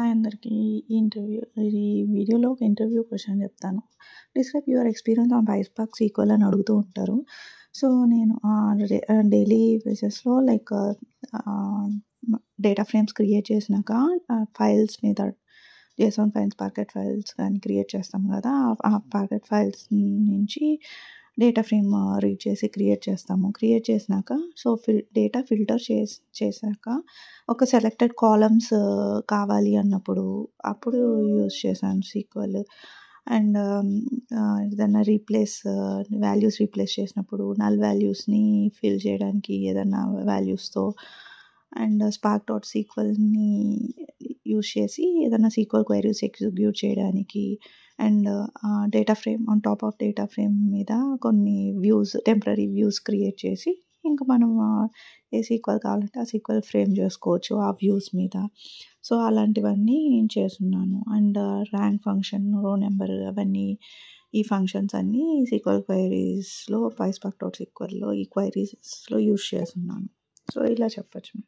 Hi అందరికీ. ఈ వీడియోలో ఒక ఇంటర్వ్యూ క్వెషన్ చెప్తాను. Describe your experience on PySpark sequel అని అడుగుతూ ఉంటారు. సో, నేను డైలీ బేసిస్‌లో డేటా ఫ్రేమ్స్ క్రియేట్ చేసినాక ఫైల్స్ మీద జేసన్ ఫైల్స్, పాకెట్ ఫైల్స్ కానీ క్రియేట్ చేస్తాం కదా! ఆ పాకెట్ ఫైల్స్ నుంచి డేటా ఫ్రేమ్ రీడ్ చేసి క్రియేట్ చేస్తాము. క్రియేట్ చేసినాక డేటా ఫిల్టర్ చేశాక ఒక సెలెక్టెడ్ కాలమ్స్ కావాలి అన్నప్పుడు అప్పుడు యూజ్ చేశాను సీక్వెల్. అండ్ ఏదన్నా వాల్యూస్ రీప్లేస్ చేసినప్పుడు నల్ వాల్యూస్‌ని ఫిల్ చేయడానికి ఏదన్నా వాల్యూస్‌తో అండ్ స్పార్క్ డాట్ సీక్వెల్‌ని యూజ్ చేసి ఏదన్నా సీక్వెల్ క్వెరీస్ ఎగ్జిక్యూట్ చేయడానికి and data frame on top of data frame మీద కొన్ని టెంపరరీ వ్యూస్ క్రియేట్ చేసి ఇంకా మనం ఏ సీక్వెల్ కావాలంటే ఆ సీక్వెల్ ఫ్రేమ్ చేసుకోవచ్చు ఆ వ్యూస్ మీద. సో, అలాంటివన్నీ చేసున్నాను. And rank function, row number అవన్నీ ఈ ఫంక్షన్స్ అన్నీ సీక్వెల్ క్వెరీస్‌లో PySpark డాట్ సీక్వెల్‌లో ఈ క్వెరీస్‌లో యూజ్ చేసున్నాను. సో, ఇలా చెప్పొచ్చు.